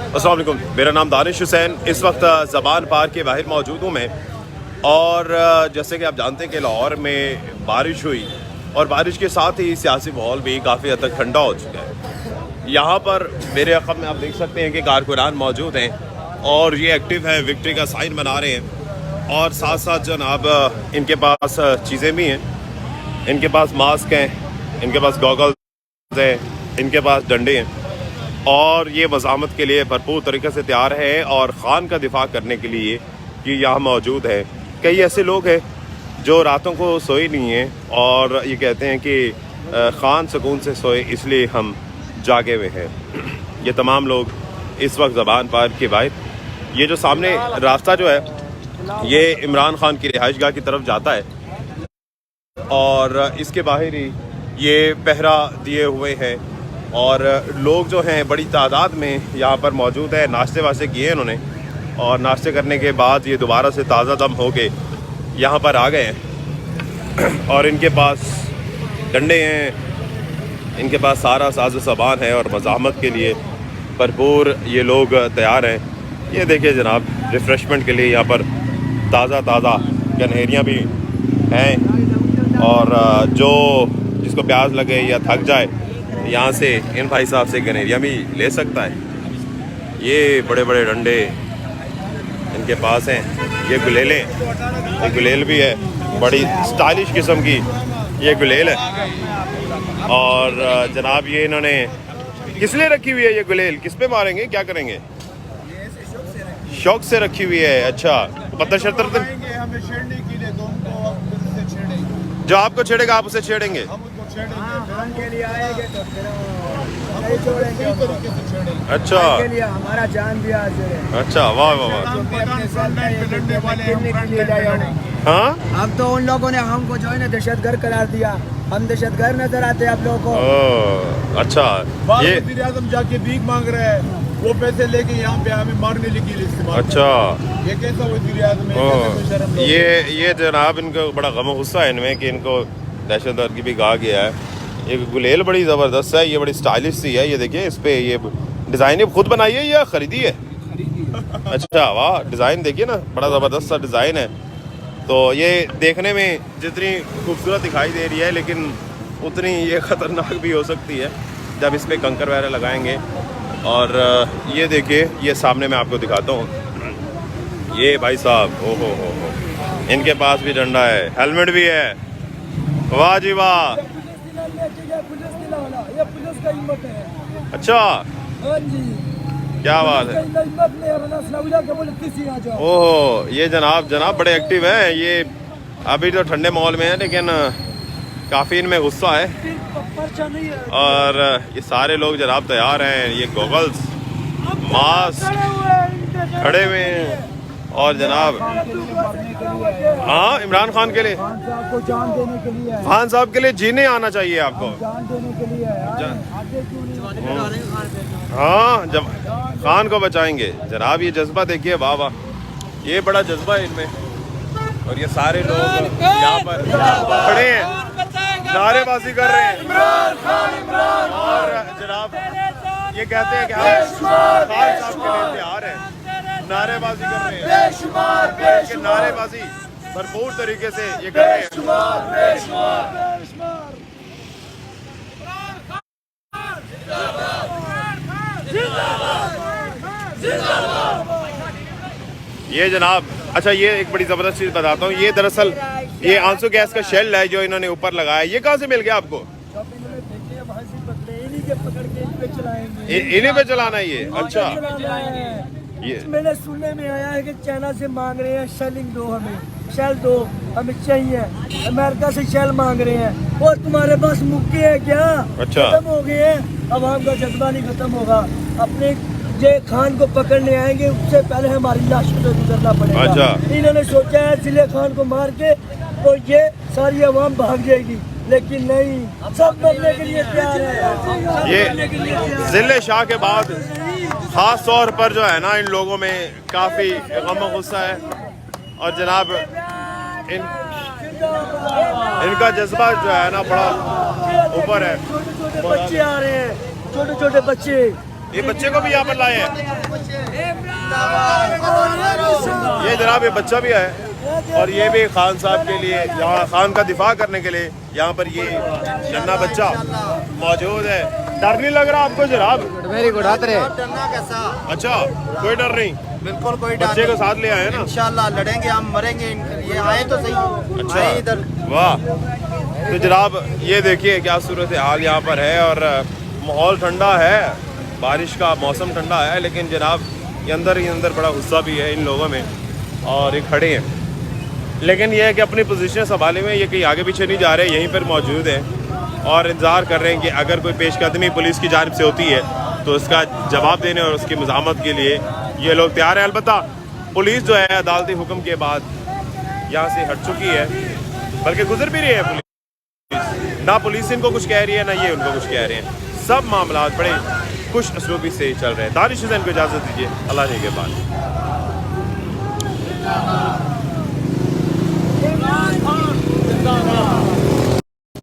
अस्सलाम वालेकुम, मेरा नाम दानिश हुसैन। इस वक्त ज़बान पार्क के बाहर मौजूद हूँ मैं। और जैसे कि आप जानते हैं कि लाहौर में बारिश हुई और बारिश के साथ ही सियासी माहौल भी काफ़ी हद तक ठंडा हो चुका है। यहाँ पर मेरे अक़ब में आप देख सकते हैं कि कारकुनान मौजूद हैं और ये एक्टिव हैं, विक्ट्री का साइन बना रहे हैं। और साथ साथ जनाब इनके पास चीज़ें भी हैं, इनके पास मास्क हैं, इनके पास गॉगल्स हैं, इनके पास डंडे हैं और ये मज़ामत के लिए भरपूर तरीके से तैयार है और ख़ान का दिफा करने के लिए ये यहाँ मौजूद है। कई ऐसे लोग हैं जो रातों को सोए नहीं हैं और ये कहते हैं कि ख़ान सुकून से सोए, इसलिए हम जागे हुए हैं। ये तमाम लोग इस वक्त ज़बान पार्क के बाहर, ये जो सामने रास्ता जो है ये इमरान खान की रिहाइशगाह की तरफ जाता है और इसके बाहर ही ये पहरा दिए हुए हैं और लोग जो हैं बड़ी तादाद में यहाँ पर मौजूद है। नाश्ते वास्ते किए इन्होंने और नाश्ते करने के बाद ये दोबारा से ताज़ा दम हो के यहाँ पर आ गए हैं और इनके पास डंडे हैं, इनके पास सारा साज सामान है और मज़ामत के लिए भरपूर ये लोग तैयार हैं। ये देखिए जनाब, रिफ़्रेशमेंट के लिए यहाँ पर ताज़ा गनहेरियाँ भी हैं और जो जिसको प्यास लगे या थक जाए यहाँ से इन भाई साहब से गनेरिया भी ले सकता है। ये बड़े बड़े डंडे इनके पास हैं। ये गुलेलें, ये गुलेल भी है, बड़ी स्टाइलिश किस्म की ये गुलेल है। और जनाब ये इन्होंने किस लिए रखी हुई है ये गुलेल? किस पे मारेंगे, क्या करेंगे? शौक से रखी हुई है। अच्छा, पत्थर शतर जो आपको छेड़ेगा आप उसे छेड़ेंगे? अच्छा, हमारा जान भी हाजिर है। अच्छा, वाह वाह वाह। हाँ, अब तो उन लोगों ने हमको जो है ना दहशतगर्द करार दिया। हम दहशतगर्द नजर आते हैं आप लोगों को। अच्छा, ये वज़ीर आज़म जाके भीख मांग रहे हैं, वो पैसे लेके यहाँ पे हमें मारने के लिए इस्तेमाल। अच्छा, ये कैसा वज़ीर आज़म है? ये जनाब इनको बड़ा गम गुस्सा है इनमें कि इनको दहशतगर्द की भी कहा गया है। ये गुलेल बड़ी ज़बरदस्त है, ये बड़ी स्टाइलिश सी है। ये देखिए इस पे ये डिज़ाइन खुद बनाई है या ख़रीदी है? अच्छा, वाह, डिज़ाइन देखिए ना, बड़ा ज़बरदस्त सा डिज़ाइन है। तो ये देखने में जितनी खूबसूरत दिखाई दे रही है लेकिन उतनी ये ख़तरनाक भी हो सकती है जब इस पर कंकर वगैरह लगाएंगे। और ये देखिए, ये सामने मैं आपको दिखाता हूँ। ये भाई साहब, ओहो हो, इनके पास भी डंडा है, हेलमेट भी है। वाह जी वाह। अच्छा, क्या बात है। ओहो, ये जनाब बड़े एक्टिव हैं। ये अभी तो ठंडे माहौल में है लेकिन काफ़ी इनमें गुस्सा है। और ये सारे लोग जनाब तैयार हैं, ये गॉगल्स, मास्क खड़े हुए हैं और जनाब हाँ, इमरान खान के लिए, खान साहब के लिए जीने आना चाहिए आपको। हाँ, जब खान को बचाएंगे जनाब। ये जज्बा देखिए, वाह वाह, ये बड़ा जज्बा है इनमें। और ये सारे लोग यहाँ पर खड़े हैं, नारेबाजी कर रहे हैं और जनाब ये कहते हैं कि हम खान साहब के लिए तैयार हैं। नारेबाजी कर रहे हैं, नारेबाजी भरपूर तरीके से ये कर रहे हैं। ये जनाब, अच्छा ये एक बड़ी ज़बरदस्त चीज़ बताता हूँ। ये दरअसल ये आंसू गैस का शेल है जो इन्होंने ऊपर लगाया। ये कहाँ से मिल गया आपको? इन्हीं पे चलाना है ये? अच्छा, ये मैंने सुनने में आया है कि चाइना से मांग रहे हैं शेलिंग दो, हमें शेल दो, हमें चाहिए। अमेरिका से शेल मांग रहे हैं और तुम्हारे पास मुक्के हैं क्या? अच्छा, खत्म हो गए हैं। अब हमका जज्बा नहीं खत्म होगा। अपने जे खान को पकड़ने आएंगे उससे पहले हमारी लाश पे गुजरना पड़ेगा। अच्छा, इन्होंने सोचा है जिले खान को मार के तो ये सारी अवाम भाग जाएगी, लेकिन नहीं, सब मरने के लिए तैयार है। ये जिले शाह के बाद ख़ास तौर पर जो है ना, इन लोगों में काफ़ी गम गुस्सा है और जनाब इनका जज्बा जो है ना बड़ा ऊपर है। बच्चे आ रहे हैं, छोटे छोटे बच्चे। ये बच्चे को भी यहाँ पर लाए हैं। ये जनाब ये बच्चा भी है और ये भी खान साहब के लिए यहाँ खान का दिफा करने के लिए यहाँ पर ये नन्हा बच्चा मौजूद है। डर नहीं लग रहा आपको जनाब? वेरी गुड हाथ रहे। डरना कैसा? अच्छा कोई डर नहीं, बिल्कुल कोई डर बच्चे को साथ ले आए ना? इंशाल्लाह लड़ेंगे हम, मरेंगे इनके लिए। आए तो सही, अच्छा आए इधर। वाह। तो जनाब ये देखिए क्या सूरत हाल यहाँ पर है और माहौल ठंडा है, बारिश का मौसम ठंडा है, लेकिन जनाब ये अंदर बड़ा गुस्सा भी है इन लोगों में और ये खड़े हैं। लेकिन ये है कि अपनी पोजीशन संभाले हुए, ये कहीं आगे पीछे नहीं जा रहे, यहीं पर मौजूद हैं और इंतज़ार कर रहे हैं कि अगर कोई पेशकदमी पुलिस की जानिब से होती है तो उसका जवाब देने और उसकी मज़ामत के लिए ये लोग तैयार हैं। अलबत्ता पुलिस जो है अदालती हुक्म के बाद यहाँ से हट चुकी है, बल्कि गुजर भी रही है पुलिस। ना पुलिस इनको कुछ कह रही है ना ये उनको कुछ कह रहे हैं। सब मामला बड़े खुश असलूबी से चल रहे हैं। दानिश हुसैन को इजाज़त दीजिए, अल्लाह ने के बाद।